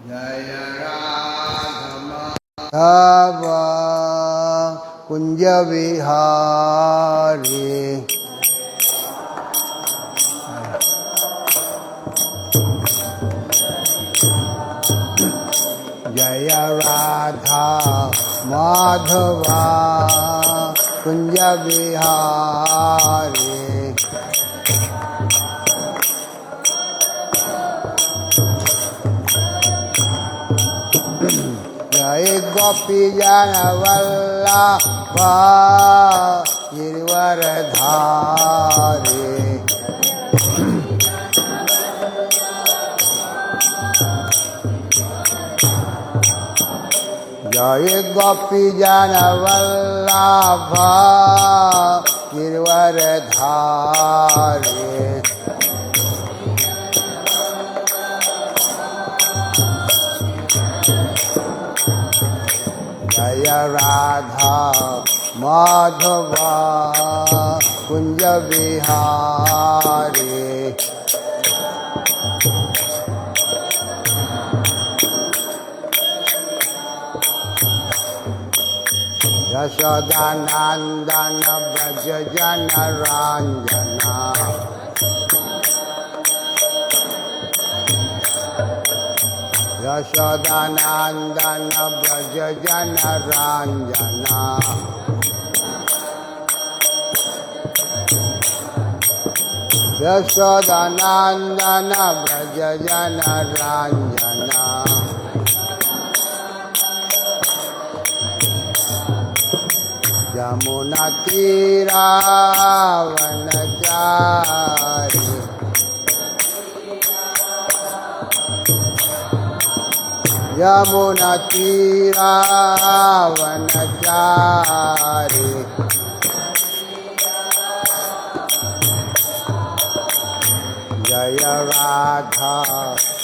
Jaya Radha Madhava Kunja Vihari Jaya Radha Madhava Kunja Vihari Jai Gopi Jana Vallabha Girivaradhari Jai Gopi Jana Vallabha Girivaradhari Jaya Radha Madhava Kunja Vihari Yashodanandana Braja Jana Ranjana Yashodanandana Braja Jana Ranjana Yashodanandana Braja Jana Ranjana Yamuna Tira Vanachari Yamuna Tira Vanachari Jaya Radha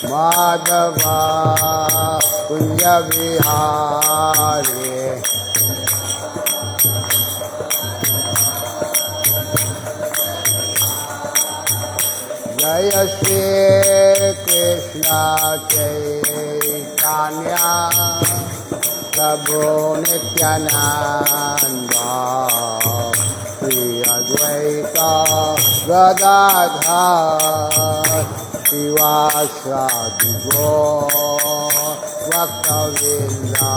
Madhava Kunja Vihari Jaya Shri Krishna Chaitanya Prabhu Nityananda Shri Advaita Gadadhar Sivasadi Gaur Bhakta-vrinda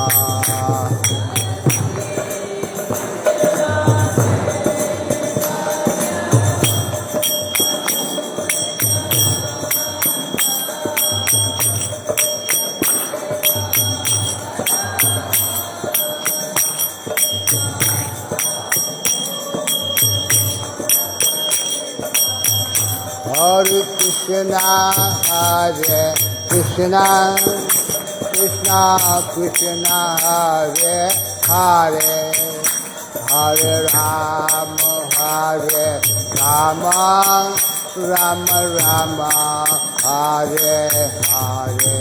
Hare Krishna, Hare Krishna, Krishna Krishna, Hare Hare, Hare Rama, Hare Rama, Rama Rama, Hare Hare.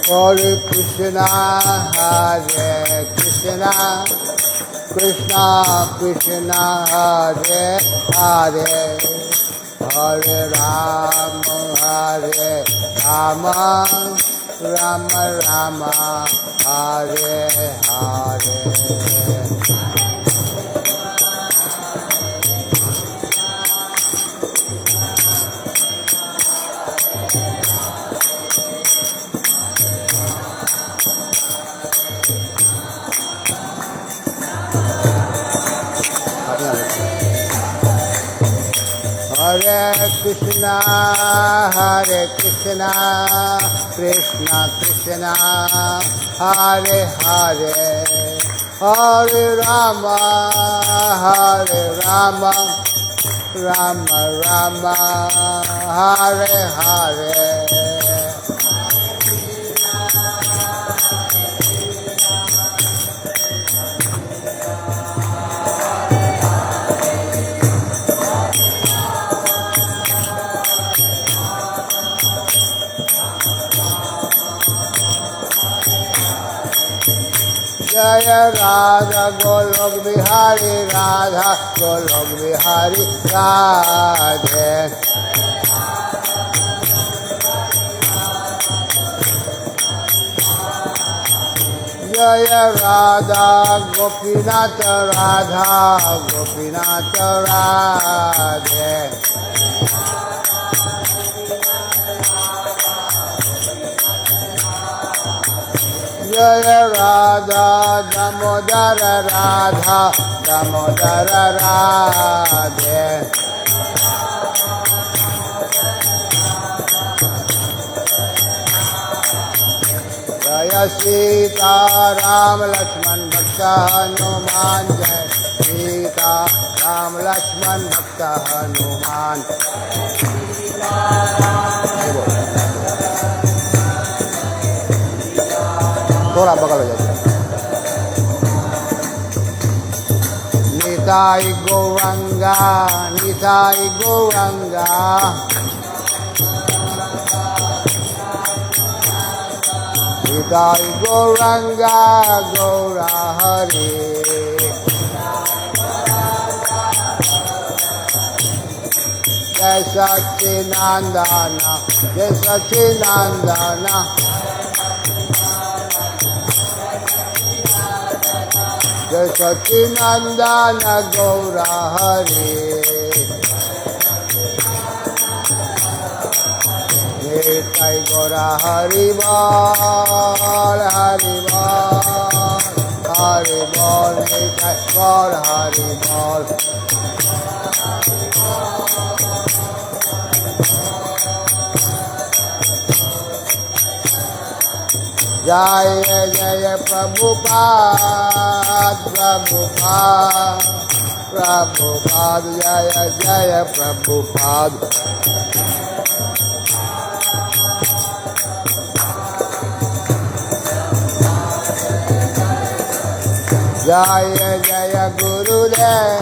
Hare Krishna, Hare Krishna, Krishna Krishna, Hare Hare, Hare Rama, Hare Rama, Rama Rama, Hare Hare. Hare Krishna, Hare Krishna, Krishna Krishna, Hare Hare, Hare Rama, Hare Rama, Rama Rama, Hare Hare. जय राधा गोलोक बिहारी राधा गोलोक बिहारी राधे। जय राधा गोपीनाथ राधा गोपीनाथ राधे। जय राधा दामोदर राधा दामोदर राधे। जय सीता राम लक्ष्मण भक्त हनुमान जय सीता राम लक्ष्मण भक्त हनुमान। थोड़ा बगल हो जाए। निताई गौरंगा निताई गौरंगा निताई गौरंगा गौरा हरे। जय सच्चिदानंद जय सच्चिदानंद जय सच्चिदानंद गौरा हरे। निताई गौरा हरि बोल हरि बोल हरि बोल निताई गौर हरि बोल। जय जय प्रभुपाद प्रभुपाद प्रभुपाद जय जय प्रभुपाद। जय जय गुरुदेव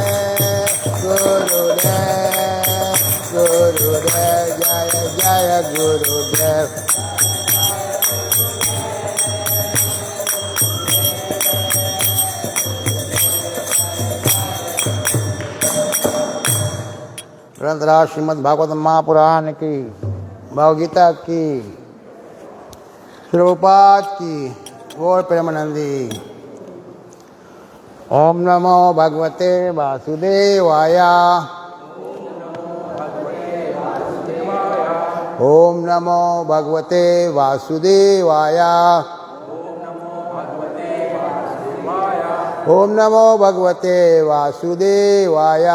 गुरुदेव गुरुदेव जय जय गुरुदेव। ग्रंथरा श्रीमद् भागवत महापुराण की भगवद गीता की प्रभुपाद की गौर प्रेमानंदी। ओम नमो भगवते वासुदेवाय ओम नमो भगवते वासुदेवाय ओम नमो भगवते वासुदेवाय।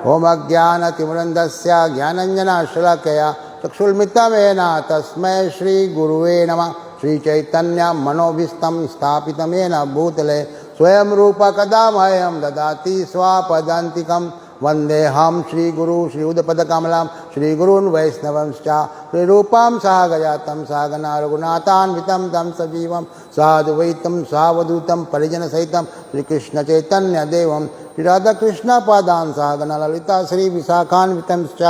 ओम अज्ञानतिमिरन्धस्य ज्ञानाञ्जनशलाकया चक्षुर्मिलितं तस्मै श्रीगुरुवे नमः। श्रीचैतन्य मनोभीष्टं स्थापितं येन भूतले स्वयं रूप कदा मह्यं ददाति स्वापदान्तिकं। वन्देऽहं श्रीगुरु श्रीयुतपदकमलं श्रीगुरून् वैष्णवंश्च श्रीरूपं साग्रजातं सागना रघुनाथान्वितं तं सजीवं साद्वैतं सावधूतं परिजनसहितं श्रीकृष्णचैतन्यदेवं श्रीराधाकृष्णपादान् सागना ललिता श्रीविशाखान्वितंश्च।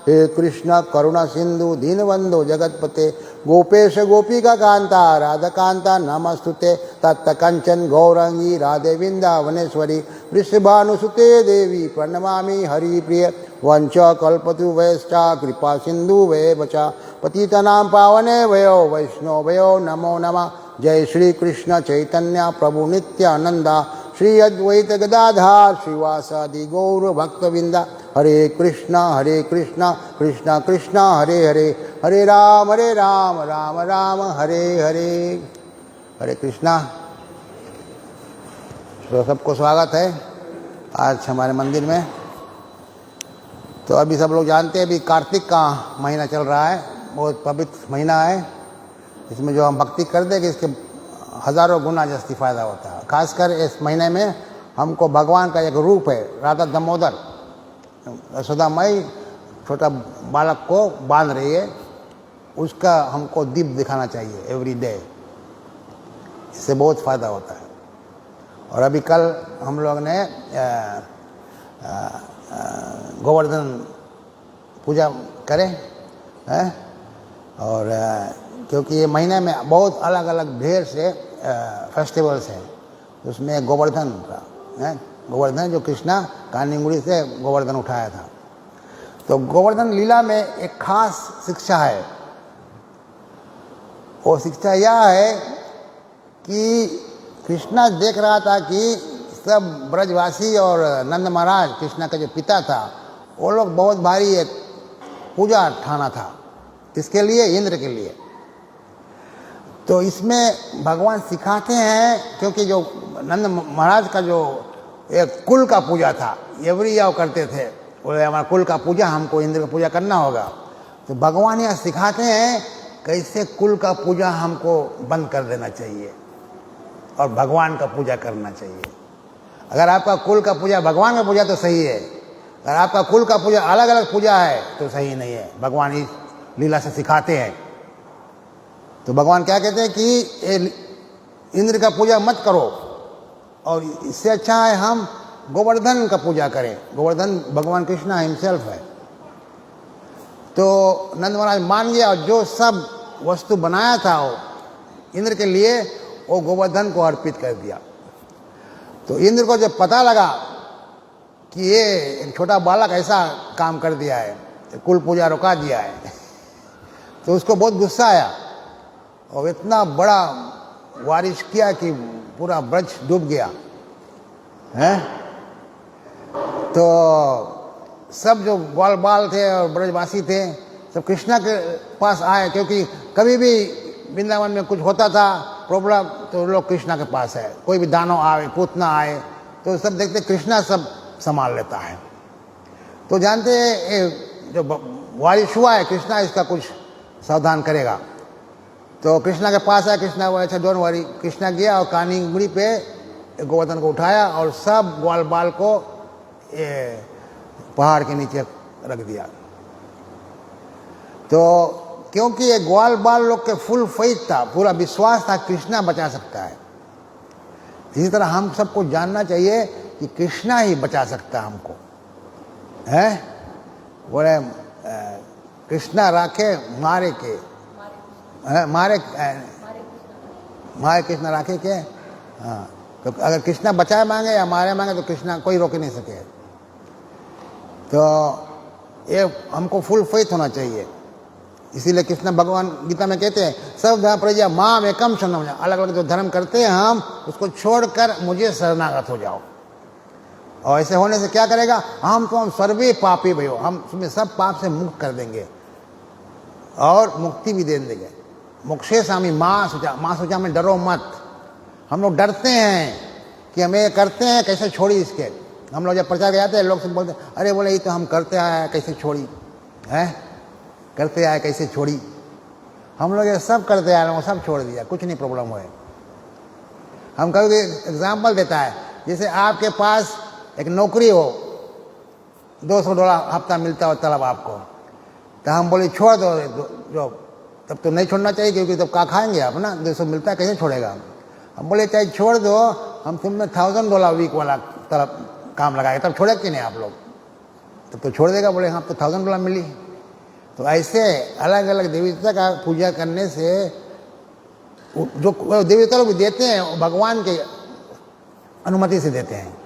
हे कृष्ण करुणा सिंधु दीनबंधु जगतपते गोपेश गोपिका कांता राधाकांता नमस्तुते। तप्त कंचन गौरंगी राधे वृंदावनेश्वरी वृषभानुसुते देवी प्रणमामि हरिप्रिय। वंश कल्पतु वैश्चा कृपा सिंधु वैवचा पतितनां पावने वयो वैष्णवयो नमो नमः। जय श्री कृष्ण चैतन्य प्रभु नित्यानंद श्री अद्वैत गदाधर श्रीवासादि गौर भक्तवृंद। हरे कृष्णा कृष्ण कृष्ण हरे हरे हरे राम राम राम हरे हरे। हरे कृष्णा। तो सबको स्वागत है आज हमारे मंदिर में। तो अभी सब लोग जानते हैं अभी कार्तिक का महीना चल रहा है, बहुत पवित्र महीना है। इसमें जो हम भक्ति करते हैं कि इसके हजारों गुना जस्ती फायदा होता है। खासकर इस महीने में हमको भगवान का एक रूप है राधा दामोदर यशोदा माई छोटा बालक को बांध रही है, उसका हमको दीप दिखाना चाहिए एवरी डे। इससे बहुत फ़ायदा होता है। और अभी कल हम लोग ने गोवर्धन पूजा करे हैं और क्योंकि ये महीने में बहुत अलग अलग ढेर से फेस्टिवल्स हैं। उसमें गोवर्धन था, गोवर्धन जो कृष्णा कान्हीगुड़ी से गोवर्धन उठाया था। तो गोवर्धन लीला में एक खास शिक्षा है। वो शिक्षा यह है कि कृष्णा देख रहा था कि सब ब्रजवासी और नंद महाराज, कृष्णा का जो पिता था, वो लोग बहुत भारी एक पूजा ठाना था। किसके लिए? इंद्र के लिए। तो इसमें भगवान सिखाते हैं, क्योंकि जो नंद महाराज का जो एक कुल का पूजा था, एवरी ईयर करते थे, बोले हमारा कुल का पूजा, हमको इंद्र का पूजा करना होगा। तो भगवान यह सिखाते हैं कैसे कुल का पूजा हमको बंद कर देना चाहिए और भगवान का पूजा करना चाहिए। अगर आपका कुल का पूजा भगवान का पूजा तो सही है, अगर आपका कुल का पूजा अलग अलग पूजा है तो सही नहीं है। भगवान इस लीला से सिखाते हैं। तो भगवान क्या कहते हैं कि इंद्र का पूजा मत करो, और इससे अच्छा है हम गोवर्धन का पूजा करें। गोवर्धन भगवान कृष्णा हिमसेल्फ है। तो नंद महाराज मान गया और जो सब वस्तु बनाया था वो इंद्र के लिए, वो गोवर्धन को अर्पित कर दिया। तो इंद्र को जब पता लगा कि ये एक छोटा बालक ऐसा काम कर दिया है, कुल पूजा रुका दिया है, तो उसको बहुत गुस्सा आया और इतना बड़ा बारिश किया कि पूरा ब्रज डूब गया है। तो सब जो ग्वाल बाल थे और ब्रजवासी थे, सब कृष्णा के पास आए, क्योंकि कभी भी वृंदावन में कुछ होता था प्रॉब्लम तो लोग कृष्णा के पास है। कोई भी दानव आए, पूतना आए, तो सब देखते कृष्णा सब संभाल लेता है। तो जानते हैं जो बारिश हुआ है, कृष्णा इसका कुछ सावधान करेगा। तो कृष्णा के पास आया, कृष्णा बोला अच्छा डोंट वरी। कृष्णा गया और कान्हीगुड़ी पे गोवर्धन को उठाया और सब ग्वाल बाल को पहाड़ के नीचे रख दिया। तो क्योंकि ये ग्वाल बाल लोग के फुल फेथ था, पूरा विश्वास था कृष्णा बचा सकता है। इसी तरह हम सबको जानना चाहिए कि कृष्णा ही बचा सकता है हमको, है। बोले कृष्णा राखे मारे के, मारे कृष्णा राखे के। हाँ, तो अगर कृष्णा बचाए मांगे या मारे मांगे तो कृष्णा कोई रोक नहीं सके। तो ये हमको फुल फेथ होना चाहिए। इसीलिए कृष्ण भगवान गीता में कहते हैं सब धर्म प्रजा माम एकम शरणम। अलग अलग जो धर्म करते हैं हम उसको छोड़कर मुझे शरणागत हो जाओ। और ऐसे होने से क्या करेगा? हम सर्वे पापी भयो, हम तुम्हें सब पाप से मुक्त कर देंगे और मुक्ति भी दे देंगे। मोक्षे स्वामी माँ सोचा में डरो मत। हम लोग डरते हैं कि हम ये करते हैं, कैसे छोड़ी इसके। हम लोग जब प्रचार जाते हैं लोग सब बोलते हैं अरे बोले ये तो हम करते आए कैसे छोड़ी है, करते आए कैसे छोड़ी। हम लोग ये सब करते आए, वो सब छोड़ दिया, कुछ नहीं प्रॉब्लम हुए। हम कभी एग्जाम्पल देता है, जैसे आपके पास एक नौकरी हो, $200 हफ्ता मिलता हो तलब आपको, तो हम बोले छोड़ दो जॉब। तब तो नहीं छोड़ना चाहिए, क्योंकि तब क्या खाएंगे आप ना, 200 मिलता है कैसे छोड़ेगा। हम बोले चाहे छोड़ दो, हम तुम्हें $1000 वीक वाला तलब काम लगाएगा, तब छोड़े कि नहीं आप लोग? तब तो छोड़ देगा। बोले हाँ तो $1000 मिली। तो ऐसे अलग अलग देवी देवता का पूजा करने से जो देवी देवता लोग देते हैं वो भगवान के अनुमति से देते हैं,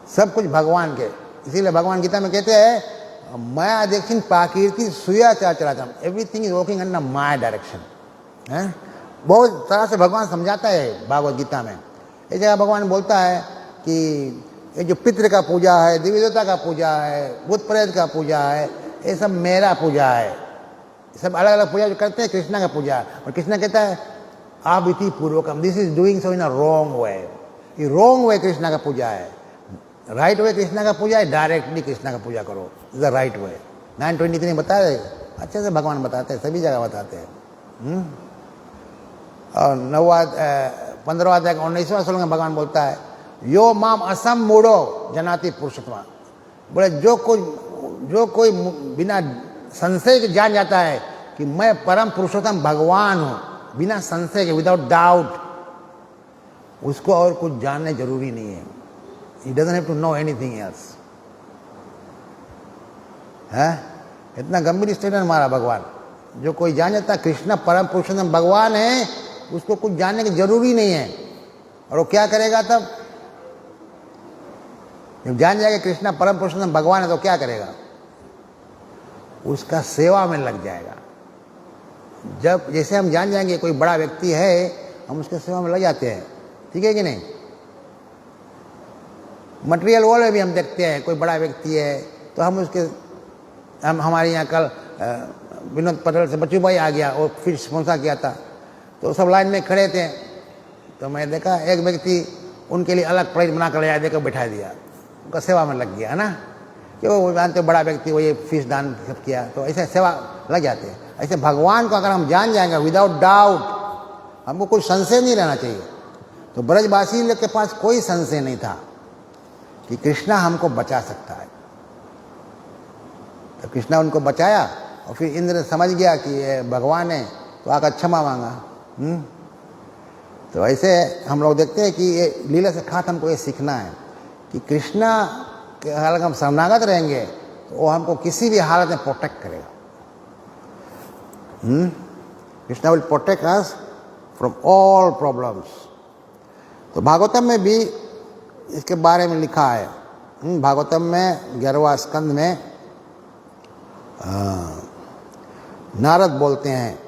सब कुछ भगवान के। इसीलिए भगवान गीता में कहते हैं माया दक्षिण प्राकृति सुया चराचरम, everything is working under maya direction है। बहुत तरह से भगवान समझाता है भागवत गीता में। एक जगह भगवान बोलता है कि ये जो पितृ का पूजा है, देवी देवता का पूजा है, भूत प्रेत का पूजा है, ये सब मेरा पूजा है। सब अलग अलग पूजा जो करते हैं कृष्णा का पूजा है। और कृष्णा कहता है आप इति पूर्वकम, this is doing so in a wrong way. ये रॉन्ग वे कृष्णा का पूजा है। राइट वे कृष्णा का पूजा है, डायरेक्टली कृष्णा का पूजा करो, इज द राइट वे। 923 बता रहे, अच्छे से भगवान बताते हैं, सभी जगह बताते हैं। और 15वां अध्याय 19वां श्लोक में भगवान बोलता है यो माम असम मूढ़ो जनाति पुरुषोत्तमा। बोले जो कोई बिना संशय के जान जाता है कि मैं परम पुरुषोत्तम भगवान हूं, बिना संशय के, विदाउट डाउट, उसको और कुछ जानने जरूरी नहीं है। He doesn't have to know anything else. है इतना गंभीर स्टेटमेंट हमारा भगवान जो कोई जान जाता है कृष्ण परम पुरुषोत्तम भगवान है, उसको कुछ जानने की जरूरी नहीं है। और वो क्या करेगा तब? जब जान जाएगा कृष्ण परम पुरुषोत्तम भगवान है तो क्या करेगा? उसका सेवा में लग जाएगा। जब जैसे हम जान जाएंगे कोई बड़ा व्यक्ति है, हम उसके सेवा में लग जाते हैं, ठीक है कि नहीं? मटेरियल वर्ल्ड में भी हम देखते हैं कोई बड़ा व्यक्ति है तो हम हमारे यहाँ कल विनोद पटेल से बच्चू भाई आ गया और फिर स्पॉन्सर किया था, तो सब लाइन में खड़े थे। तो मैं देखा एक व्यक्ति उनके लिए अलग प्लेट बना कर लाया, देकर बैठा दिया, उनका सेवा में लग गया, है ना? कि वो जानते बड़ा व्यक्ति, वो ये फीस दान सब किया, तो ऐसे सेवा लग जाते हैं। ऐसे भगवान को अगर हम जान जाएंगे विदाउट डाउट, हमको कोई संशय नहीं रहना चाहिए। तो ब्रजवासी लोग के पास कोई संशय नहीं था कि कृष्णा हमको बचा सकता है। तो कृष्णा उनको बचाया और फिर इंद्र समझ गया कि ये भगवान है तो आकर क्षमा मांगा। तो ऐसे हम लोग देखते हैं कि ये लीला से खास हमको ये सीखना है कि कृष्णा के हालत हम शरणागत रहेंगे तो वो हमको किसी भी हालत में प्रोटेक्ट करेगा। Krishna will protect us from all problems. तो भागवतम में भी इसके बारे में लिखा है। भागवतम में 11वां स्कंद में नारद बोलते हैं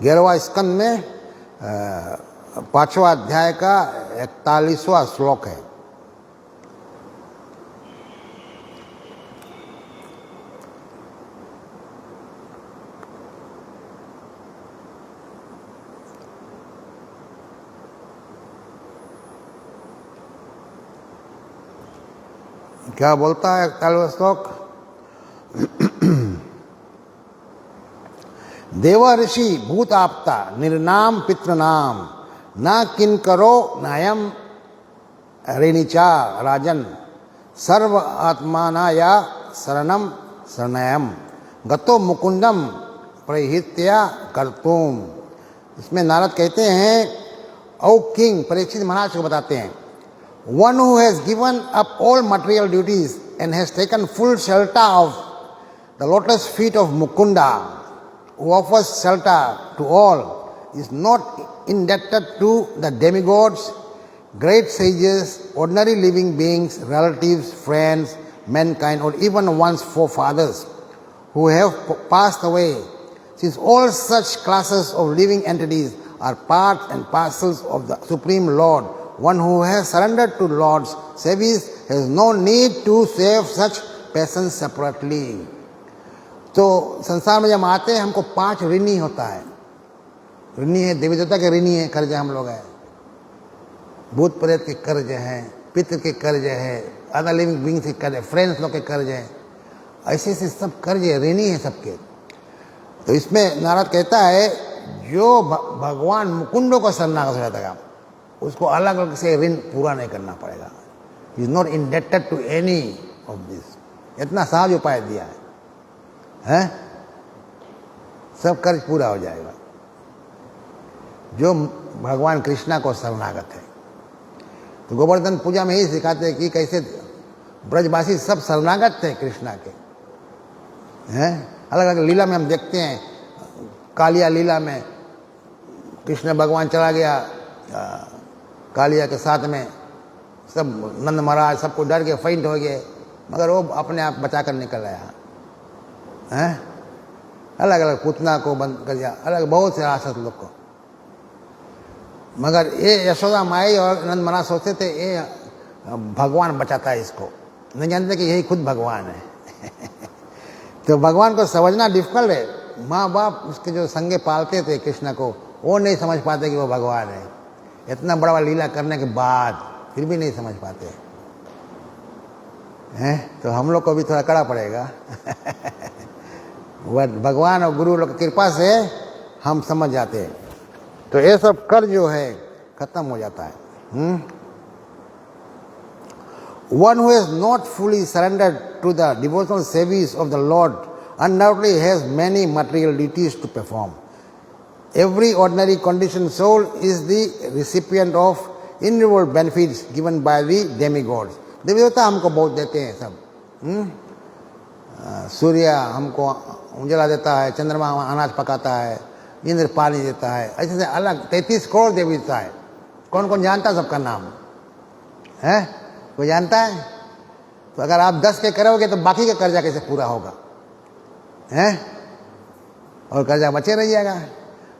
ग्यारहवां स्कंद में 5वां अध्याय का 41वां श्लोक है। क्या बोलता है 41वां श्लोक? देव ऋषि भूत आपता निर्नाम पितृनाम न किंकरो नायम रेणिचा राजन सर्व आत्मानाया शरणम शरणयम गतो मुकुंदम प्रहित्या कर्तुम। इसमें नारद कहते हैं, ओ किंग, परीक्षित महाराज को बताते हैं, one who has given up all material duties and has taken full shelter of the lotus feet of Mukunda, who offers shelter to all, is not indebted to the demigods, great sages, ordinary living beings, relatives, friends, mankind, or even one's forefathers who have passed away, since all such classes of living entities are parts and parcels of the Supreme Lord. One who has surrendered to Lord's service has no need to save such persons separately. तो संसार में जब आते हैं हमको 5 ऋणी होता है। ऋणी है, देवी देवता के ऋणी है, कर्ज हम लोग हैं, भूत प्रेत के कर्ज हैं, पितृ के कर्ज है, अदर लिविंग बींग्स के कर्ज है, फ्रेंड्स लोग के कर्ज है, ऐसे से सब कर्ज है, ऋणी है सबके। तो इसमें नारद कहता है जो भगवान मुकुंदों को शरणागत हो जाता है उसको अलग अलग से ऋण पूरा नहीं करना पड़ेगा। Is not indebted to any of this. इतना सहज उपाय दिया है, सब कर्ज पूरा हो जाएगा जो भगवान कृष्णा को शरणागत है। तो गोवर्धन पूजा में ही सिखाते हैं कि कैसे ब्रजवासी सब शरणागत थे कृष्णा के, हैं। अलग अलग लीला में हम देखते हैं, कालिया लीला में कृष्ण भगवान चला गया कालिया के साथ में, सब नंद महाराज सबको डर के फेंट हो गए, मगर वो अपने आप बचा कर निकल आया है। अलग अलग पूतना को बंद कर दिया, अलग बहुत से राक्षस लोग को, मगर ये यशोदा माई और नंद महाराज सोचते थे ये भगवान बचाता है इसको, नहीं जानते कि यही खुद भगवान है। तो भगवान को समझना डिफिकल्ट है। माँ बाप उसके जो संगे पालते थे कृष्ण को, वो नहीं समझ पाते कि वो भगवान है। इतना बड़ा लीला करने के बाद फिर भी नहीं समझ पाते हैं। तो हम लोग को भी थोड़ा कड़ा पड़ेगा। भगवान और गुरु लोग की कृपा से हम समझ जाते हैं, तो ये सब कर्ज जो है खत्म हो जाता है। One who has not fully surrendered to the devotional service of the Lord undoubtedly has many material duties to perform. Every ordinary conditioned soul is the recipient of innumerable benefits given by the demigods. देवी देवता हमको बहुत देते हैं सब. सूर्य हमको उजाला देता है, चंद्रमा अनाज पकाता है, इंद्र पानी देता है, ऐसे से अलग 33 करोड़ देवी देवता है. कौन कौन जानता है सबका नाम है? कोई जानता है? तो अगर आप 10 के करोगे तो बाकी का कर्जा कैसे पूरा होगा है? और कर्जा बचे रहिएगा.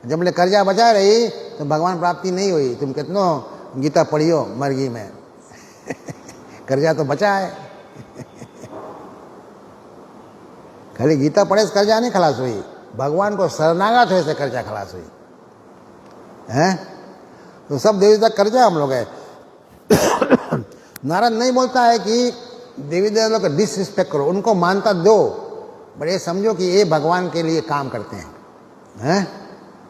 जब बोले कर्जा बचा रही तो भगवान प्राप्ति नहीं हुई. तुम कितनों गीता पढ़ियो मरगी में कर्जा तो बचा है. खाली गीता पढ़े से कर्जा नहीं खलास हुई, भगवान को शरणागत हुए से कर्जा खलास हुई है. तो सब देवी देवता कर्जा हम लोग है. नारद नहीं बोलता है कि देवी देवता का डिसरिस्पेक्ट करो, उनको मानता दो, पर ये समझो कि ये भगवान के लिए काम करते हैं.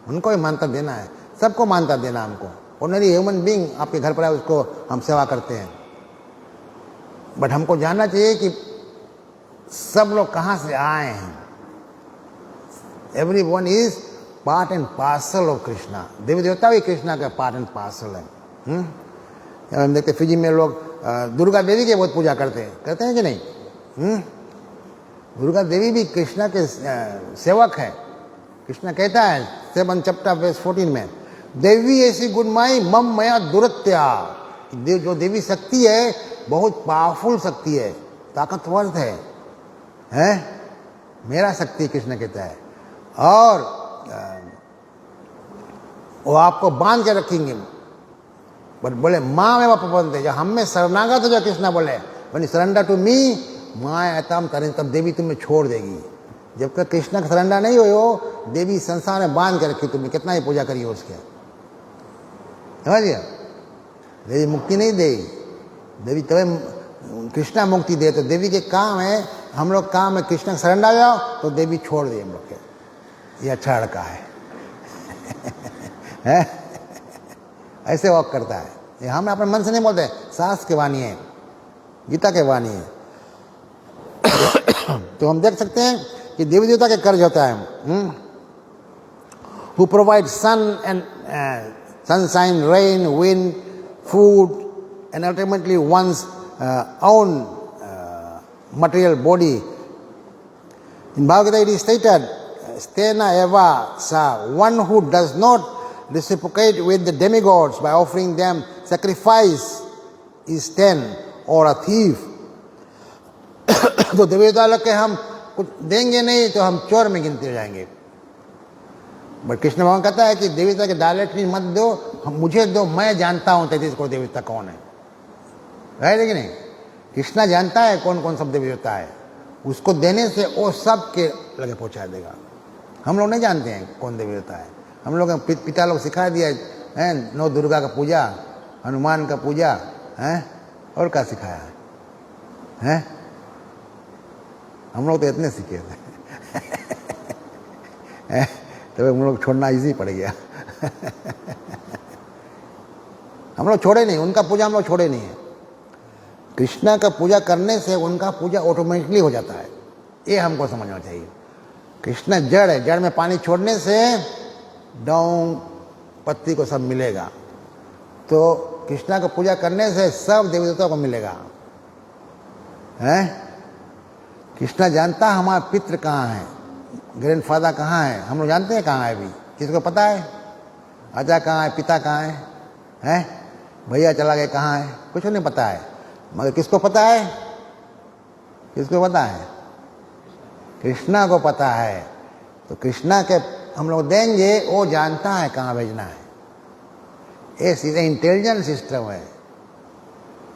उनको ही मानता देना है, सबको मानता देना. हमको ऑर्डिनरी ह्यूमन बीइंग आपके घर पर आए उसको हम सेवा करते हैं, बट हमको जानना चाहिए कि सब लोग कहाँ से आए हैं. Every one is part and parcel of Krishna. देवी देवता भी कृष्णा का पार्ट एंड पार्सल है. हम देखते फिजी में लोग दुर्गा देवी की बहुत पूजा करते हैं कि नहीं? दुर्गा देवी भी कृष्णा के सेवक है. कृष्णा कहता है 7 चैप्टर वर्स 14 में, देवी ऐसी गुणमाई मम मया दुरत्या. जो देवी शक्ति है बहुत पावरफुल शक्ति है, ताकतवर है मेरा शक्ति कृष्ण कहता है. और वो आपको बांध के रखेंगे. बट बोले माँ में प्रबंध है, जब हम में शरणागत हो, जो कृष्णा बोले when surrender to me माँ एतम तरण, तब देवी तुम्हें छोड़ देगी. जब तक कृष्ण का सरेंडर नहीं हो, देवी संसार में बांध के रखी. तुमने कितना ही पूजा करी हो उसके, समझिए. देवी मुक्ति नहीं देगी. देवी तुम्हें कृष्णा मुक्ति दे. तो देवी के काम है, हम लोग काम है कृष्ण का सरेंडर जाओ तो देवी छोड़ दे हम लोग के. ये अच्छा लड़का है ऐसे वॉक करता है. ये हम अपने मन से नहीं बोलते, शास्त्र की वाणी है, गीता के वाणी है. तो हम देख सकते हैं कि देवी देवता के कर्ज होता है. Who provide sun and sunshine, rain, wind, food and ultimately one's own material body. In Bhagavad Gita it is stated, Stena eva sa, one who does not reciprocate with the demigods by offering them sacrifice is ten or a thief. तो देवी देवता के हम कुछ देंगे नहीं तो हम चोर में गिनते हो जाएंगे. बट कृष्ण भगवान कहता है कि देवी देवता के डायरेक्टली मत दो, मुझे दो, मैं जानता हूँ 33 करोड़ देवी देवता कौन है. कि नहीं? कृष्णा जानता है कौन कौन सब देवी देवता है. उसको देने से वो सब के लगे पहुंचा देगा. हम लोग नहीं जानते हैं कौन देवी देवता है. हम लोग पिता लोग सिखा दिया है, नौ दुर्गा का पूजा, हनुमान का पूजा है, और क्या सिखाया है? हम लोग तो इतने सीखे थे तो हम लोग छोड़ना इजी पड़ गया. हम लोग छोड़े नहीं, उनका पूजा हम लोग छोड़े नहीं है. कृष्णा का पूजा करने से उनका पूजा ऑटोमेटिकली हो जाता है. ये हमको समझना चाहिए. कृष्णा जड़ है, जड़ में पानी छोड़ने से डोंग पत्ती को सब मिलेगा. तो कृष्णा का पूजा करने से सब देवी देवताओं को मिलेगा. कृष्णा जानता है हमारा पितृ कहाँ है, ग्रैंडफादर कहाँ है. हम लोग जानते हैं कहाँ है. अभी किसको पता है? राजा कहाँ है, पिता कहाँ है, भैया चला गया कहाँ है, कुछ नहीं पता है. मगर किसको पता है? किसको पता है? कृष्णा को पता है. तो कृष्णा के हम लोग देंगे, वो जानता है कहाँ भेजना है. ये सीधे इंटेलिजेंट सिस्टम है.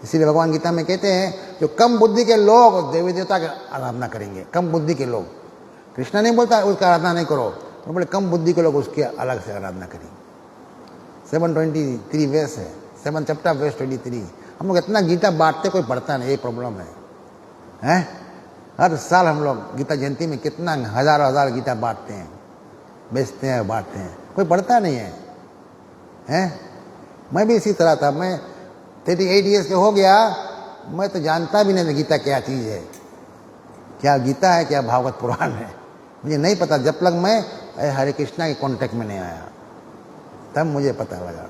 इसीलिए भगवान गीता में कहते हैं जो कम बुद्धि के लोग देवी देवता की आराधना करेंगे. कम बुद्धि के लोग, कृष्णा नहीं बोलता उसका आराधना नहीं करो, तो बोले कम बुद्धि के लोग उसकी अलग से आराधना करेंगे. 723 वर्स है, 7 चैप्टर वर्स 23. हम लोग इतना गीता बांटते, कोई पढ़ता नहीं. ये प्रॉब्लम है. हर साल हम लोग गीता जयंती में कितना हजार गीता बांटते हैं, बेचते हैं, बांटते हैं, कोई पढ़ता नहीं है. मैं भी इसी तरह था. मैं 38 ईयर्स के हो गया, मैं तो जानता भी नहीं था गीता क्या चीज़ है, क्या गीता है, क्या भागवत पुराण है. मुझे नहीं पता जब तक मैं हरे कृष्णा के कांटेक्ट में नहीं आया, तब मुझे पता लगा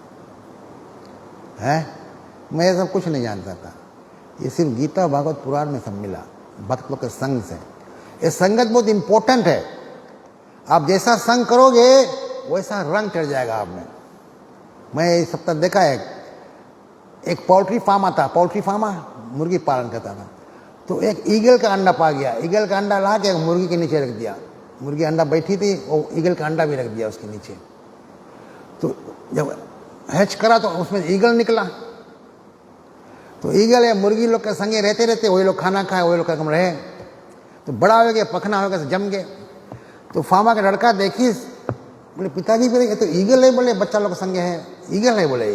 है। मैं ये सब कुछ नहीं जानता था, ये सिर्फ गीता भागवत पुराण में सब मिला, भक्त लोग के संग से। ये संगत बहुत इंपॉर्टेंट है। आप जैसा संग करोगे वैसा रंग चढ़ जाएगा आप में। मैं इस सप्ताह देखा है, एक पोल्ट्री फार्म आता, पोल्ट्री फार्म मुर्गी पालन करता था, तो एक ईगल का अंडा पा गया। ईगल का अंडा ला के मुर्गी के नीचे रख दिया, मुर्गी अंडा बैठी थी, वो ईगल का अंडा भी रख दिया उसके नीचे। तो जब हैच करा तो उसमें ईगल निकला। तो ईगल या मुर्गी लोग के संगे रहते रहते वही लोग खाना खाए, वही लोग कम रहे, तो बड़ा हो गया, पखना हो गया, जम गए। तो फार्मा का लड़का देखी, बोले पिताजी बोले ये तो ईगल है, बोले बच्चा लोग के संगे है, ईगल है बोले,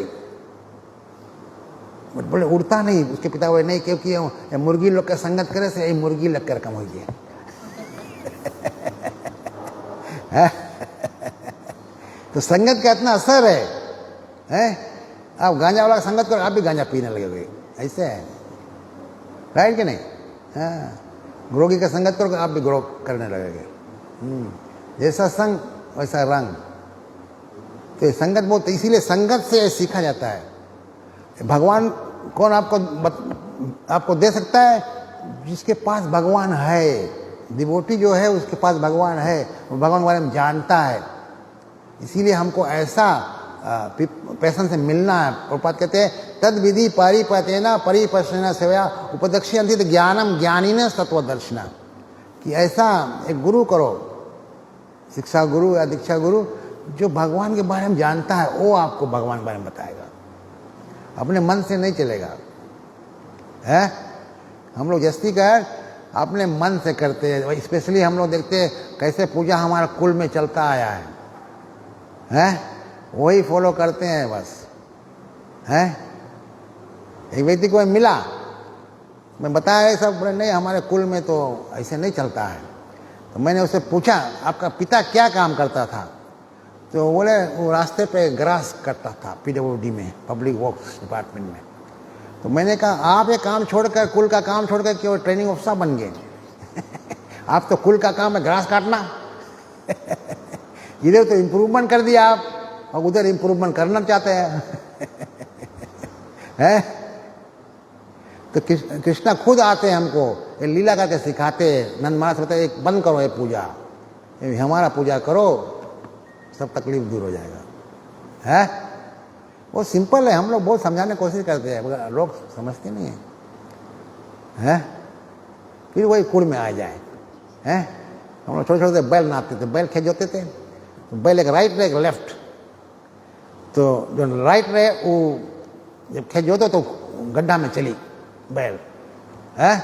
बट बोले उड़ता नहीं। उसके पिता बोले नहीं, क्योंकि मुर्गी लोग का संगत करे से ये मुर्गी लग कर कम हो गया। तो संगत का इतना असर है? आप गांजा वाला संगत करो, आप भी गांजा पीने लगोगे, ऐसे है, राइट कि नहीं? हाँ, ग्रोगी का संगत करो, आप भी ग्रो करने लगोगे। जैसा संग वैसा रंग। तो संगत बहुत, इसीलिए संगत से सीखा जाता है। भगवान कौन आपको दे सकता है? जिसके पास भगवान है। डिवोटी जो है उसके पास भगवान है, वो भगवान के बारे में जानता है। इसीलिए हमको ऐसा पैसन से मिलना है। प्रभुपाद कहते हैं तद विधि परिपतेना परिपश्यना सेवया उपदक्षयन्ति ज्ञानम ज्ञानिन तत्वदर्शिना, कि ऐसा एक गुरु करो, शिक्षा गुरु या दीक्षा गुरु, जो भगवान के बारे में जानता है, वो आपको भगवान के बारे में बताएगा, अपने मन से नहीं चलेगा। है हम लोग जस्ती कर अपने मन से करते हैं। स्पेशली हम लोग देखते हैं कैसे पूजा हमारा कुल में चलता आया है? वही फॉलो करते हैं बस। है एक व्यक्ति को मिला, मैं बताया सब, बोले नहीं हमारे कुल में तो ऐसे नहीं चलता है। तो मैंने उससे पूछा आपका पिता क्या काम करता था? तो बोले वो रास्ते पे ग्रास करता था, PWD में, पब्लिक वर्क्स डिपार्टमेंट में। तो मैंने कहा आप ये काम छोड़कर, कुल का काम छोड़कर क्यों ट्रेनिंग ऑफिसर बन गए? आप तो कुल का काम है ग्रास काटना। इधर तो इम्प्रूवमेंट कर दिया आप, और उधर इम्प्रूवमेंट करना चाहते हैं। है? तो कृष्णा खुद आते हैं हमको, ये लीला करके सिखाते हैं। नंद महाराज बताते एक बंद करो ये पूजा, ये हमारा पूजा करो, सब तकलीफ दूर हो जाएगा। है वो सिंपल है। हम लोग बहुत समझाने की कोशिश करते हैं मगर लोग समझते नहीं है। हैं फिर वही कुल में आ जाए। हैं हम लोग छोटे छोटे बैल नापते थे, बैल खेत जोते थे, तो बैल एक राइट रहे एक लेफ्ट। तो जो राइट रहे वो जब खेत जोते तो गड्ढा में चली बैल, है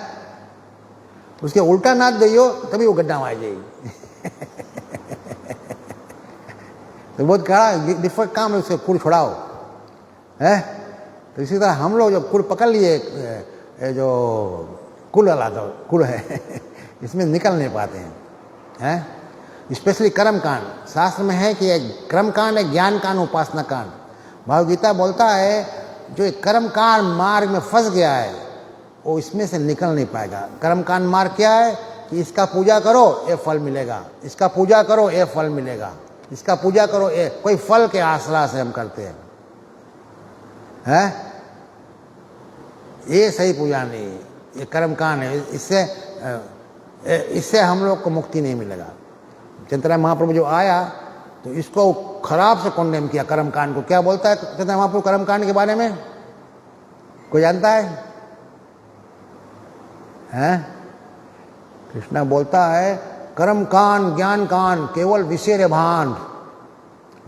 उसके उल्टा नाद दियो तभी वो गड्ढा में आ जाएगी। तो बहुत कड़ा डिफिकल्ट काम है उसके कुल छुड़ाओ। है तो इसी तरह हम लोग जब कुल पकड़ लिए, जो कुल वाला तो कुल है, इसमें निकल नहीं पाते हैं। स्पेशली कर्म कांड शास्त्र में है कि एक कर्म कांड है, ज्ञान कांड, उपासना कांड। भगवद्गीता बोलता है जो एक कर्म कांड मार्ग में फंस गया है वो इसमें से निकल नहीं पाएगा। कर्म कांड मार्ग क्या है कि इसका पूजा करो ये फल मिलेगा, इसका पूजा करो ये फल मिलेगा, इसका पूजा करो ये, कोई फल के आसरा से हम करते हैं। ये सही पूजा नहीं, ये कर्म कांड है। इससे हम लोग को मुक्ति नहीं मिलेगा। चैतन्य महाप्रभु जो आया तो इसको खराब से कॉन्डेम किया कर्म कांड को। क्या बोलता है चैतन्य महाप्रभु कर्म कांड के बारे में? कोई जानता है? कृष्णा बोलता है कर्म कांड ज्ञान कांड केवल विषय भान,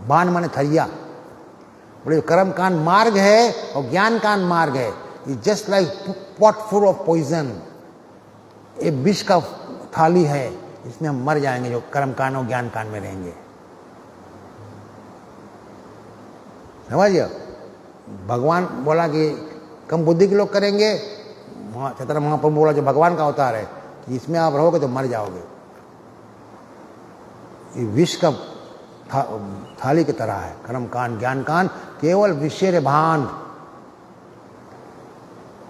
बाण माने थरिया। बोले कर्म कांड मार्ग है और ज्ञान कांड मार्ग है। Just like pot full of poison, ये विष का थाली है, इसमें हम मर जाएंगे जो कर्म कांड और ज्ञान कांड में रहेंगे। समझिए भगवान बोला कि कम बुद्धि के लोग करेंगे, चैतन्य महाप्रभु बोला जो भगवान का अवतार है कि इसमें आप रहोगे तो मर जाओगे। ये विष का थाली की तरह है कर्म कांड ज्ञान कांड, केवल विषय भान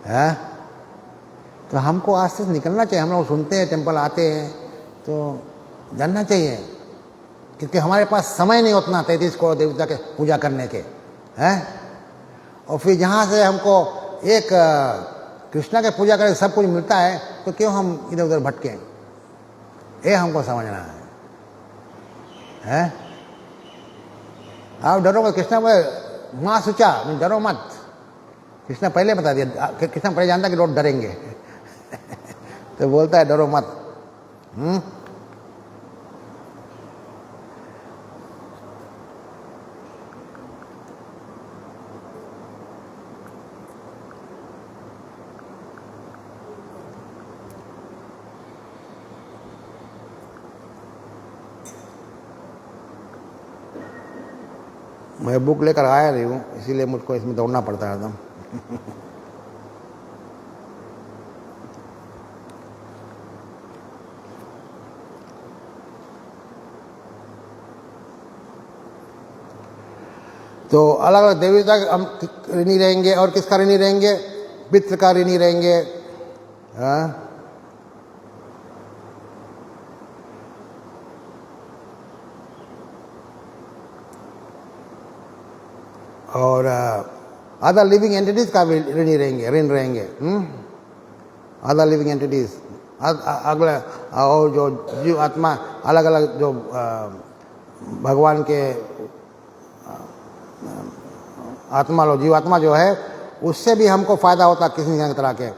है। तो हमको आज से निकलना चाहिए। हम लोग सुनते हैं टेंपल आते हैं तो जानना चाहिए, क्योंकि हमारे पास समय नहीं उतना 33 करोड़ देवता के पूजा करने के हैं। और फिर जहाँ से हमको एक कृष्णा के पूजा करके सब कुछ मिलता है, तो क्यों हम इधर उधर भटकें? ये हमको समझना है। आप डरो मत। कृष्णा बोले माँ सोचा डरो मत। कृष्णा पहले बता दिया, कृष्णा पहले जानता कि लोग डरेंगे तो बोलता है डरो मत। मैं बुक लेकर आया रही हूँ, इसीलिए मुझको इसमें दौड़ना पड़ता है एकदम तो अलग अलग देवता हम ऋणी रहेंगे। और किसका ऋणी रहेंगे? पितृ का ऋणी रहेंगे। और अदर लिविंग एंटिटीज का भी ऋणी रहेंगे, ऋण रहेंगे। अदर लिविंग एंटिटीज, अगले और जो जीव आत्मा अलग अलग जो भगवान के आत्मा लो जीवात्मा जो है, उससे भी हमको फायदा होता किसी न तरह के,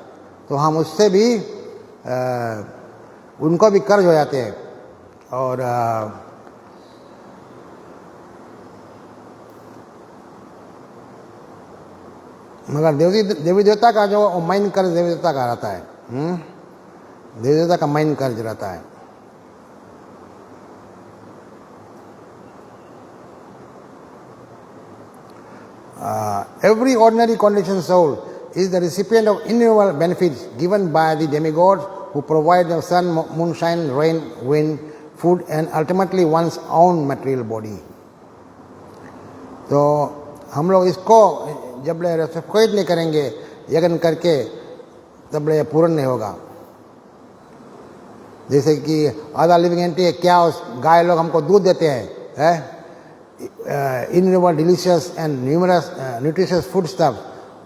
तो हम उससे भी उनको भी कर्ज हो जाते हैं। और मगर देवी देवता का जो माइन कर्ज देवी देवता का रहता है, देवी देवता का माइन कर्ज रहता है। Every ordinary conditioned soul is the recipient of innumerable benefits given by the demigods who provide the sun, moonshine, rain, wind, food and ultimately one's own material body. तो हम लोग इसको जब रेसिप्रोकेट नहीं करेंगे यज्ञ करके, तब पूर्ण नहीं होगा। जैसे कि अदर लिविंग एंटिटी क्या, गाय लोग हमको दूध देते हैं, innumerable delicious and numerous nutritious foodstuff.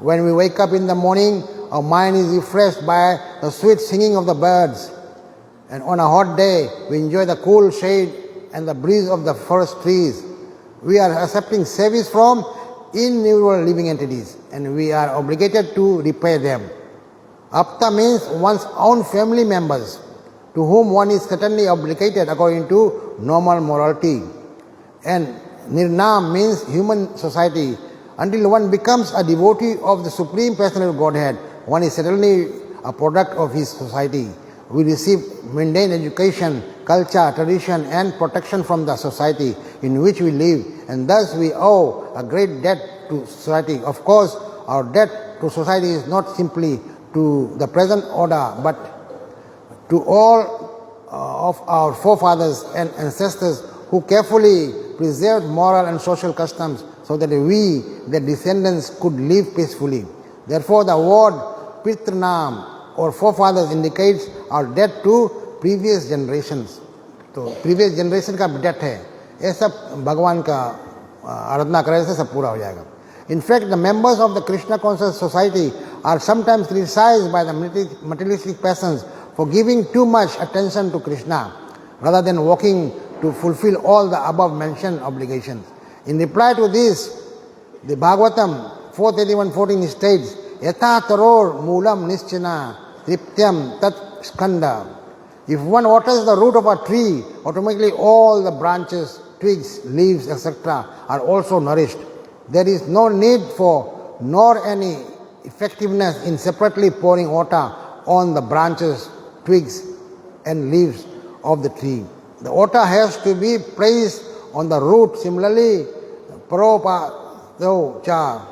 When we wake up in the morning, our mind is refreshed by the sweet singing of the birds, and on a hot day we enjoy the cool shade and the breeze of the forest trees. We are accepting service from innumerable living entities and we are obligated to repay them. Apta means one's own family members, to whom one is certainly obligated according to normal morality. And Nirnam means human society. Until one becomes a devotee of the Supreme Personality of Godhead, one is certainly a product of his society. We receive mundane education, culture, tradition and protection from the society in which we live, and thus we owe a great debt to society. Of course, our debt to society is not simply to the present order, but to all of our forefathers and ancestors who carefully preserved moral and social customs so that we, their descendants, could live peacefully. Therefore, the word Pitranam or forefathers indicates our debt to previous generations. तो previous generation का debt है, ये सब भगवान का आराधना करने से सब पूरा हो जाएगा. In fact, the members of the Krishna conscious society are sometimes criticized by the materialistic persons for giving too much attention to Krishna rather than working to fulfill all the above mentioned obligations. In reply to this, the Bhagavatam 4:31-14 states, Yatha taror moolam nischana triptyam tat skanda. If one waters the root of a tree, automatically all the branches, twigs, leaves, etc. are also nourished. There is no need for nor any effectiveness in separately pouring water on the branches, twigs and leaves of the tree. The water has to be placed on the root. Similarly, paropa cha,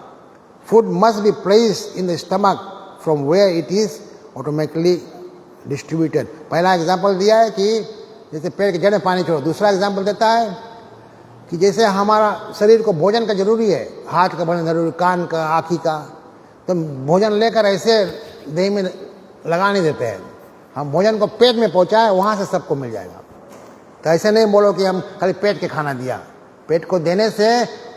food must be placed in the stomach from where it is automatically distributed. पहला example दिया है कि जैसे पेड़ के जड़ में पानी छोड़ो. दूसरा एग्जाम्पल देता है कि जैसे हमारा शरीर को भोजन का जरूरी है, हाथ का भोजन जरूरी, कान का, आँखी का, तो भोजन लेकर ऐसे देह में लगा नहीं देते हैं. हम भोजन को पेट में पहुँचाए, वहाँ से सबको मिल जाएगा. तो ऐसे नहीं बोलो कि हम खाली पेट के खाना दिया, पेट को देने से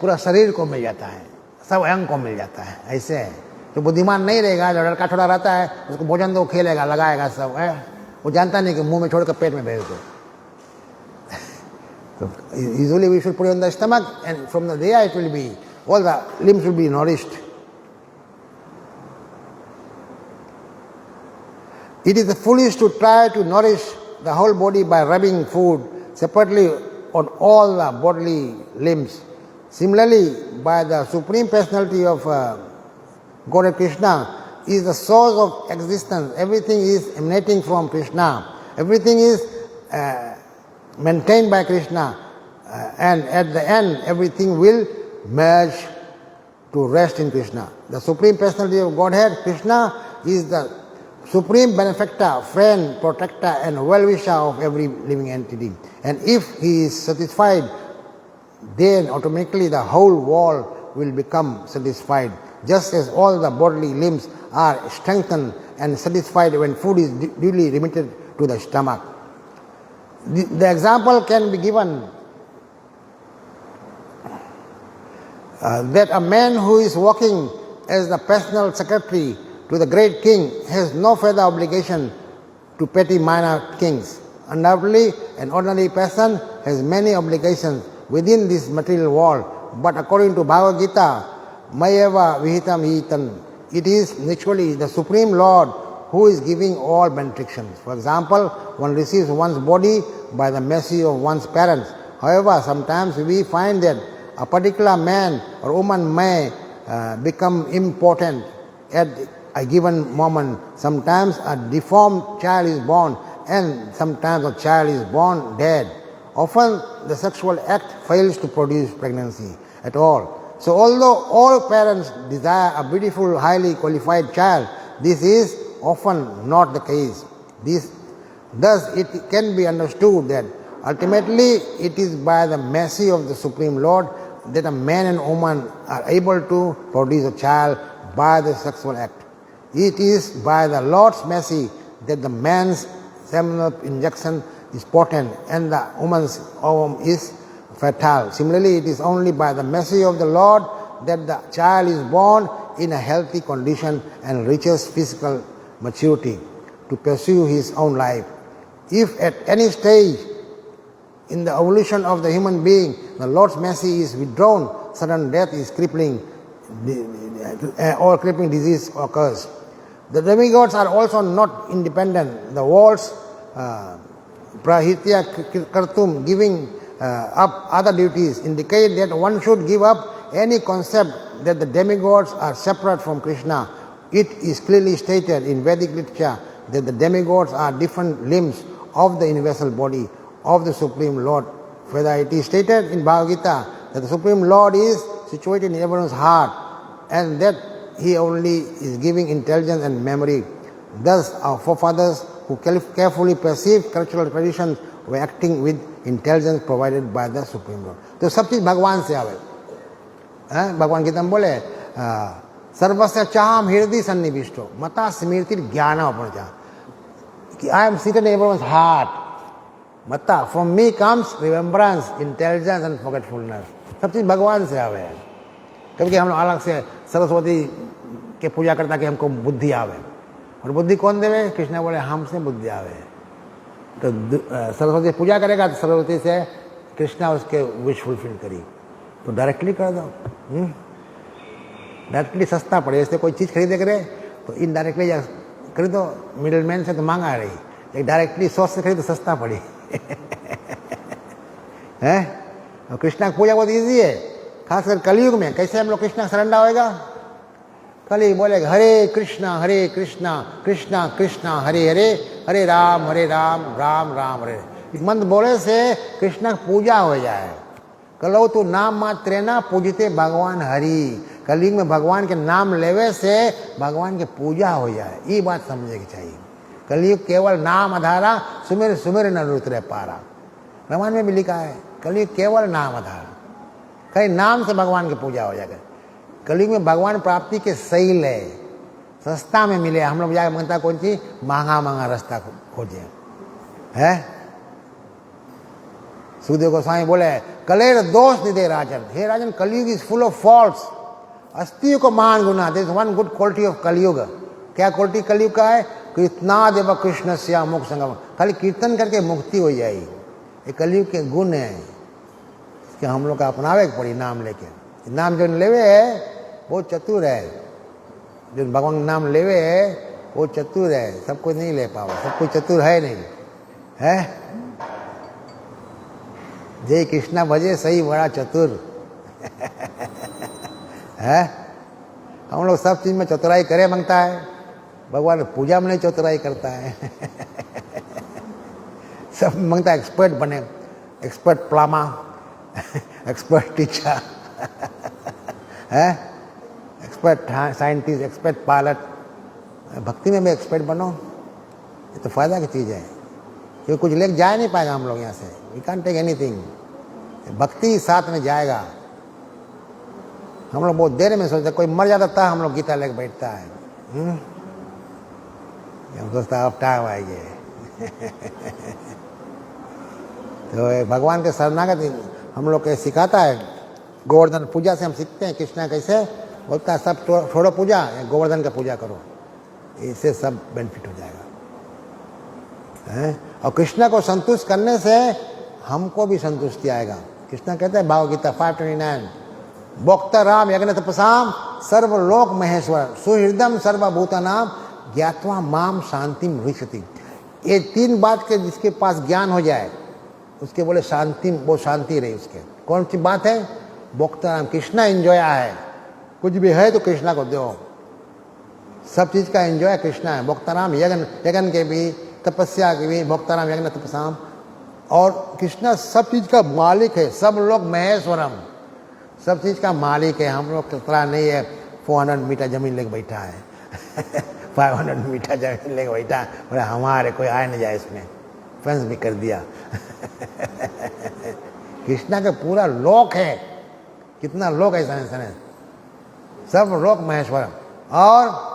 पूरा शरीर को मिल जाता है, सब अंग को मिल जाता है। ऐसे है जो बुद्धिमान नहीं रहेगा, जो लड़का छोड़ा रहता है, उसको भोजन दो, खेलेगा, लगाएगा सब है, वो जानता नहीं कि मुंह में छोड़कर पेट में भेज दो। So usually we should put it on the stomach, and from there it will be, all the limbs will be nourished. It is foolish to try to nourish the whole body by rubbing food separately on all the bodily limbs. Similarly, by the Supreme Personality of Godhead Krishna is the source of existence. Everything is emanating from Krishna. Everything is maintained by Krishna, and at the end everything will merge to rest in Krishna. The Supreme Personality of Godhead, Krishna, is the supreme benefactor, friend, protector and well-wisher of every living entity. And if he is satisfied, then automatically the whole world will become satisfied. Just as all the bodily limbs are strengthened and satisfied when food is duly remitted to the stomach. The example can be given that a man who is working as the personal secretary to the great king has no further obligation to petty minor kings. Undoubtedly, an ordinary person has many obligations within this material world, but according to Bhagavad Gita, Mayeva Vihitam Hitam, it is naturally the Supreme Lord who is giving all benedictions. For example, one receives one's body by the mercy of one's parents. However, sometimes we find that a particular man or woman may become important at a given moment. Sometimes a deformed child is born, and sometimes a child is born dead. Often the sexual act fails to produce pregnancy at all. So although all parents desire a beautiful, highly qualified child, this is often not the case. Thus it can be understood that ultimately it is by the mercy of the Supreme Lord that a man and woman are able to produce a child by the sexual act. It is by the Lord's mercy that the man's seminal injection is potent and the woman's ovum is fertile. Similarly, it is only by the mercy of the Lord that the child is born in a healthy condition and reaches physical maturity to pursue his own life. If at any stage in the evolution of the human being the Lord's mercy is withdrawn, sudden death is crippling, or crippling disease occurs. The demigods are also not independent. The words prahitya kartum, giving up other duties, indicate that one should give up any concept that the demigods are separate from Krishna. It is clearly stated in Vedic literature that the demigods are different limbs of the universal body of the Supreme Lord. Further, it is stated in Bhagavad Gita that the Supreme Lord is situated in everyone's heart and that He only is giving intelligence and memory. Thus, our forefathers who carefully perceived cultural traditions were acting with intelligence provided by the Supreme Lord. तो सब चीज भगवान से आवे, भगवान गीता में बोले सर्वस्य चाहम हृदय सन्निविष्टो मता स्मृति ज्ञान अपरजा, कि I am seated in everyone's heart. मता, from me comes remembrance, intelligence and forgetfulness. सब चीज भगवान से आवे है। क्योंकि हम लोग अलग से सरस्वती के पूजा करता कि हमको बुद्धि आवे, और बुद्धि कौन देवे? कृष्ण बोले हमसे बुद्धि आवे। तो सरस्वती पूजा करेगा तो सरस्वती से कृष्णा उसके विश फुलफिल करी, तो डायरेक्टली कर दो। डायरेक्टली सस्ता पड़े, जैसे कोई चीज़ खरीदे करे तो इनडायरेक्टली खरीदो, मिडिल मैन से तो महंगा रही, लेकिन डायरेक्टली सोच से खरीदो सस्ता पड़ी है। और कृष्णा की पूजा बहुत ईजी है, खासकर कलयुग में। कैसे हम लोग कृष्णा सरेंडर होएगा? कल बोलेगा हरे कृष्णा कृष्णा कृष्णा हरे हरे, हरे राम राम राम हरे। इस मंत्र बोले से कृष्णा की पूजा हो जाए। कलो तू नाम मात्रे ना पूजते भगवान हरि। कलयुग में भगवान के नाम लेवे से भगवान की पूजा हो जाए, ये बात समझने की चाहिए। कलयुग केवल नाम आधारा, सुमेर सुमेर न उतरे पारा। रामायण में भी लिखा है कलयुग केवल नाम आधारा, कहीं नाम से भगवान की पूजा हो जाएगा। कलयुग में भगवान प्राप्ति के सही ले, सस्ता में मिले। हम लोग जाकर मांगता कौन चीज? महंगा महंगा रास्ता खोजे है। सुखदेव गोस्वामी बोले कलेर दोष निधे राजन, हे Rajan Kalyug is full of faults, अस्तियों को महान गुना। This one good quality of Kalyug. क्या क्वालिटी कलयुग का है? कीर्तनाद एवं कृष्ण से मुख संगम, खाली कीर्तन करके मुक्ति हो जाएगी। ये कलयुग के गुण है कि हम लोग का अपनावे पड़ी नाम लेके। नाम जो लेवे है वो चतुर है, जो भगवान नाम लेवे है वो चतुर है, सब कोई नहीं ले पावा, सब कोई चतुर है नहीं है। जय कृष्णा भजे सही बड़ा चतुर है। हम लोग सब चीज में चतुराई करे मांगता है, भगवान पूजा में नहीं चतुराई करता है सब मांगता है एक्सपर्ट बने, एक्सपर्ट प्लामा एक्सपर्ट टीचर है, एक्सपर्ट साइंटिस्ट, एक्सपर्ट पायलट। भक्ति में भी एक्सपर्ट बनो, ये तो फायदा की चीज़ है, क्योंकि कुछ लेके जा नहीं पाएगा हम लोग यहाँ से। वी कांट टेक एनीथिंग, भक्ति साथ में जाएगा। हम लोग बहुत देर में सोचते, कोई मर जाता था हम लोग गीता लेके बैठता है, हम सोचता अब टाइम आएंगे तो भगवान के शरणागत हम लोग के सिखाता है। गोवर्धन पूजा से हम सीखते हैं कृष्णा कैसे बोलता है, सब छोड़ो पूजा, गोवर्धन का पूजा करो, इससे सब बेनिफिट हो जाएगा है? और कृष्णा को संतुष्ट करने से हमको भी संतुष्टि आएगा। कृष्णा कहते हैं भाव गीता 529, भोक्ता राम यज्ञ तपसाम सर्वलोक महेश्वर सुहृदम सर्वभूतानाम ज्ञात्वा माम शांतिम ऋषति। ये तीन बात के जिसके पास ज्ञान हो जाए उसके बोले शांति, वो शांति रही उसके। कौन सी बात है? भोक्ता राम, कृष्णा एंजॉय है, कुछ भी है तो कृष्णा को दो, सब चीज का एंजॉय कृष्णा है। भोक्ताराम यज्ञ के भी, तपस्या के भी, भोक्ताराम यज्ञ तपसाम। और कृष्णा सब चीज का मालिक है, सब लोग महेश्वरम, सब चीज का मालिक है। हम लोग की तरह नहीं है 400 मीटर जमीन लेके बैठा है 500 मीटर जमीन लेके बैठा है, बोले हमारे कोई आए नहीं जाए, इसमें फेंस भी कर दिया कृष्णा का पूरा लोक है, कितना लोक है सने, सब लोक महेश्वरम। और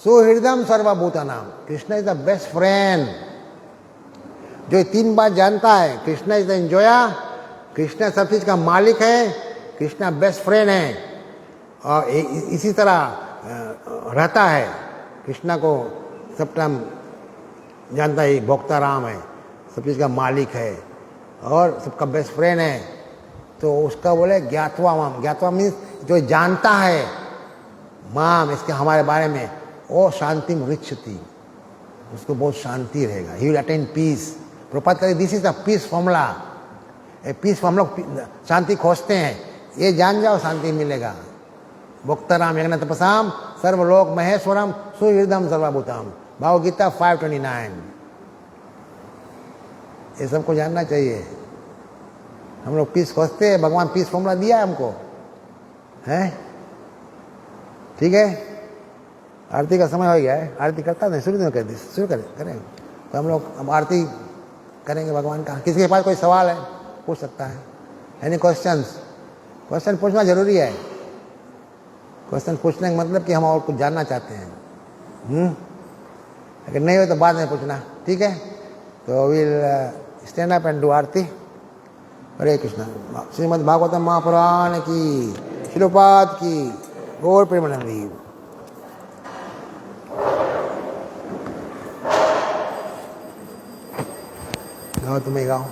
सुहृदम सर्वभूतानाम, Krishna is the best friend. जो तीन बात जानता है, Krishna is the enjoyer, Krishna सब चीज का मालिक है, कृष्णा बेस्ट फ्रेंड है, और इसी तरह रहता है। कृष्णा को सब टाइम जानता है, भोक्ता राम है, सब चीज का मालिक है और सबका बेस्ट फ्रेंड है। तो उसका बोले ज्ञात्वा माम, ज्ञात्वा मीन्स जो जानता है माम, इसके हमारे बारे में, वो शांति रिच्छति, उसको बहुत शांति रहेगा, ही विल अटेन पीस। प्रपात करे this is the peace formula. Peace हम लोग शांति खोजते हैं, ये जान जाओ शांति मिलेगा। भोक्ताराम यज्ञ तपसाम सर्वलोक महेश्वरम सुहृदम सर्वभूतम, भाव गीता 529। ये सबको जानना चाहिए। हम लोग पीस खोजते हैं, भगवान पीस फॉर्मूला दिया है हमको, है? ठीक है, आरती का समय हो गया है। आरती करता नहीं, शुरू कर दी, शुरू करें तो हम लोग अब आरती करेंगे भगवान का। किसी के पास कोई सवाल है पूछ सकता है, एनी क्वेश्चंस? क्वेश्चन पूछना जरूरी है। क्वेश्चन पूछने का मतलब कि हम और कुछ जानना चाहते हैं। अगर नहीं हो तो बाद में पूछना, ठीक है? तो will stand up and do aarti. Hare Krishna. Srimad Bhagavatam Mahapurana की, शिलोपाद की, गौर प्रेमानंदी। गाओ, तुम्हें गाओ।